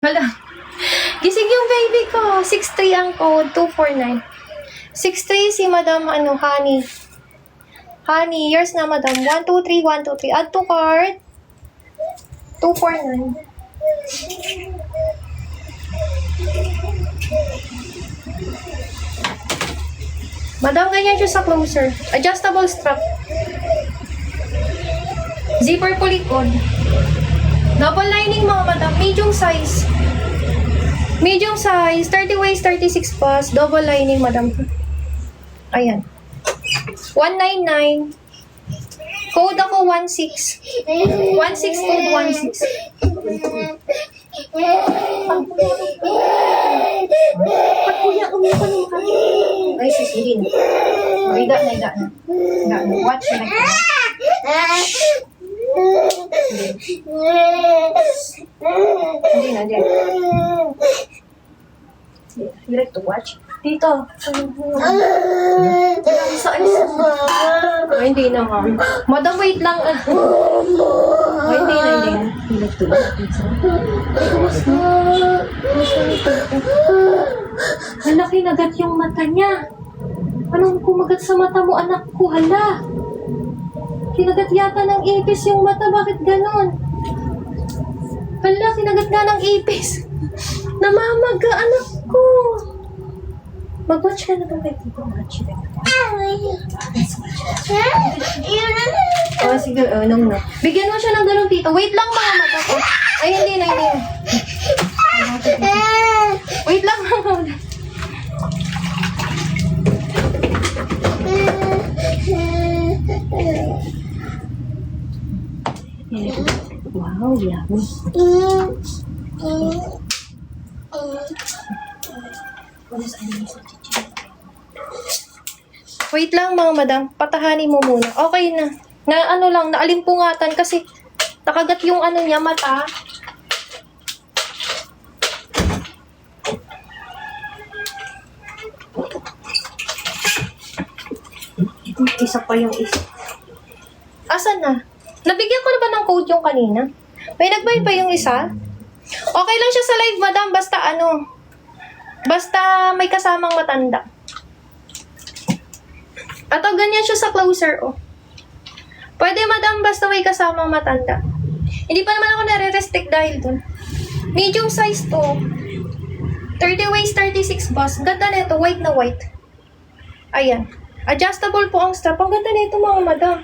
Hala. Gising yung baby ko. 6'3 ang code. 249. 6'3 si Madam, Honey. Honey, yours na, Madam. 123, 123. Add to cart. 249. Madam, ganyan siya sa closer. Adjustable strap. Zipper po likod. Double lining mga madam. Medium size. Medium size. 30 waist, 36 pass. Double lining madam. Ayan. 199. Code ako 16. 16 code 16. Kuya, umiyak ka naman. Ay, sis, hindi na. Higa na, higa na. Higa na. Watch na like that. Hindi na, hindi na. You like to watch? Dito. Ay, hindi na, ma'am. Madam, wait lang. Ay, hindi na, hindi na. You like to watch? Hala, kinagat yung mata niya. Anong kumagat sa mata mo, anak ko? Hala. Kinagat yata ng ipis yung mata. Bakit ganon? Hala, kinagat nga ng ipis. Namamaga, anak ko. Mag-watch ka na itong kay Tito. Watch. Oh, sige. Oh, no. Bigyan mo siya ng ganun, Tito. Wait lang, mga mata ko. Ay, hindi na, hindi na. Wait lang, mga mata. Wow, yummy. Wait lang mga madam, patahanin mo muna. Okay na. Na ano lang, naalimpungatan kasi nakagat yung ano niya, mata. Isa pa yung isa. Asan na? Nabigyan ko na ba ng code yung kanina? May nagbayad pa yung isa? Okay lang siya sa live, madam. Basta ano, basta may kasamang matanda. Ato, ganyan siya sa closer, oh. Pwede, madam, basta may kasamang matanda. Hindi pa naman ako nare-restrict dahil dun. Medium size to. 30 waist, 36 bust. Ganda na ito, white na white. Ayan. Adjustable po ang strap. Ang ganda na ito, mga madam.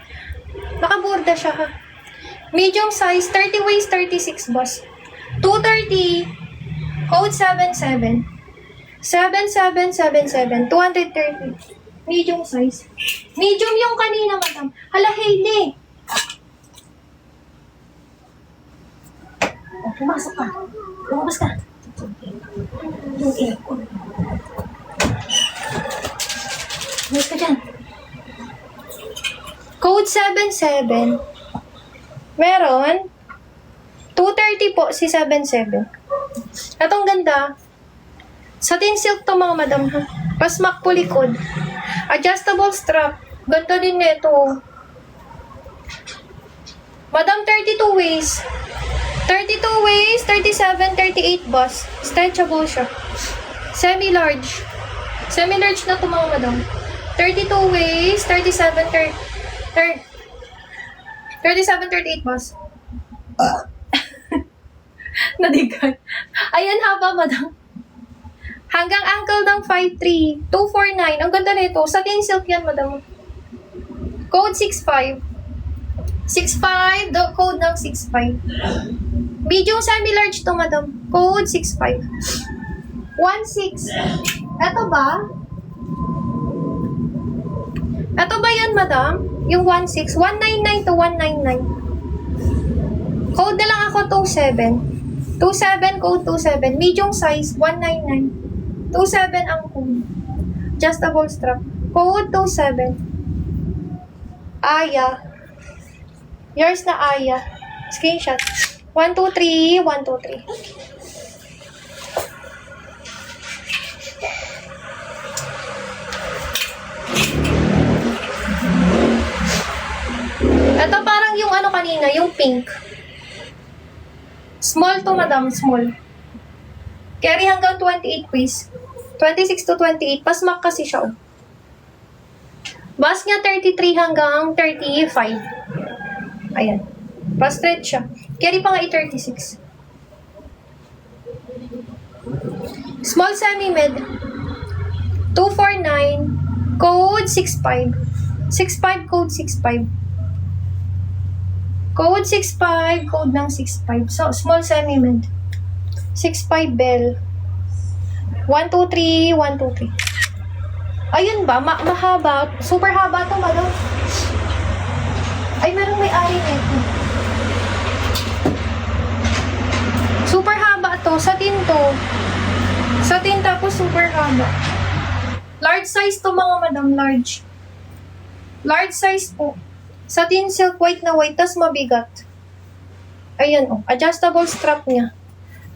Nakaborda siya, ha. Medium size, 30 waist, 36 bust. 230, code 77. 7777, 230. Medium size. Medium yung kanina, madam. Hala, Hailey. Oh, pumasok ka. Lumabas ka. Yung aircon. Lumabas ka dyan. Code 77. Meron 230 po si 77. Atong ganda. Satin silk to mga madam, ha. Pasmak po likod. Adjustable strap. Ganda din nito. Madam, 32 waist. 32 waist, 37, 38 bust. Stretchable siya. Semi-large. Semi-large na to mga madam. 32 waist, 37, 38 bust. Nadigan. Ayan haba, madam. Hanggang ankle ng 5'3", 249. Ang ganda nito. Satin silk yan, madam. Code 65. 65, the code ng 65. Medium semi-large to, madam. Code 65. 16. Ito ba? Ito ba yan, madam? Yung 16. 199 to 199. Code na lang ako 27. 27, code 27. Medium size, 199. 27 ang code. Adjustable strap. Code 27. Aya. Yours na Aya. Screenshot. 123, 123. Ito parang yung ano kanina, yung pink. Small to, madam. Small. Carry hanggang 28 waist. 26 to 28. Pasmak kasi siya. Oh. Bus niya 33 hanggang 35. Ayan. Pa-stretch siya. Carry pa nga 36. Small semi-mid. 249. Code 65. 65 code 65. Code 65. Code ng 65. So, small semi-mid. 65 bell. 123. 123. Ayun ba? Mahaba. Super haba to, madam. Ay, merong may-ari nito. Super haba to. Satin to. Satin tapos super haba. Large size to mga madam. Large. Large size po. Satin silk white na white. Tas mabigat. Ayan oh. Adjustable strap niya.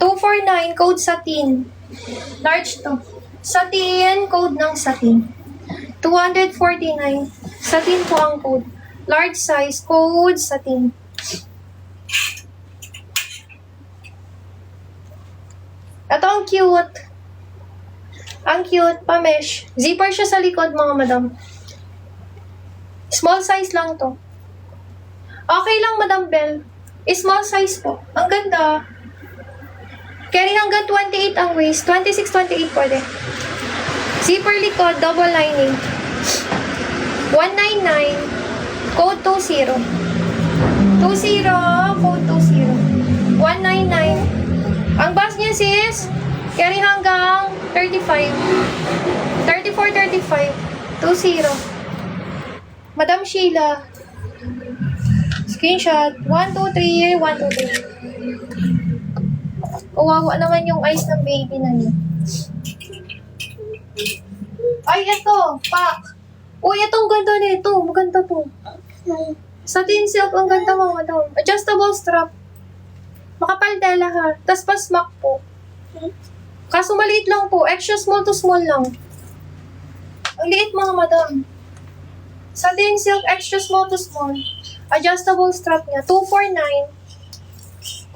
249. Code satin. Large to. Satin. Code ng satin. 249. Satin po ang code. Large size. Code satin. Ito ang cute. Ang cute. Pa-mesh. Zipper siya sa likod mga madam. Small size lang to. Okay lang Madam Bell. Small size po. Ang ganda. Carry hanggang 28 ang waist. 26, 28 pwede. Zipper likod, double lining. 199. Code 20. 20. Code 20. 199. Ang bus niya sis, carry hanggang 35. 34, 35. 20. Madam Sheila. Screenshot. 1, 2, 3. 1, 2, 3. Kawawa naman yung eyes ng baby na niya. Ay, eto. Pack. Uy, itong ganda nito. Maganda to. Satin silk. Ang ganda mga madam. Adjustable strap. Makapal tela ha. Tas pa-smack po. Kaso maliit lang po. Extra small to small lang. Ang liit mga madam. Satin silk, extra small to small. Adjustable strap niya. 249.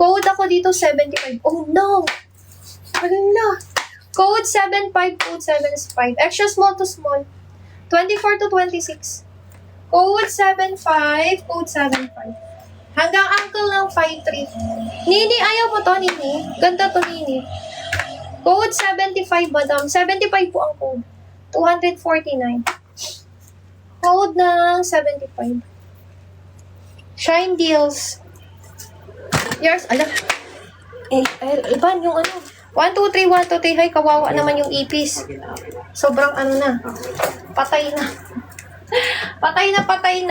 Code ako dito 75. Oh no! Maganda. Code 75, code 75. Extra small to small. 24 to 26. Code 75, code 75. Hanggang ankle ng 5'3". Nini, ayaw mo to, Nini. Ganda to, Nini. Code 75, madam. 75 po ang code. 249. Code ng 75. Shine deals. Yours, ala. Iban yung ano. 1, 2, 3, 1, 2, 3. Hay, kawawa naman yung ipis. Sobrang ano na. Patay na. Patay na, patay na.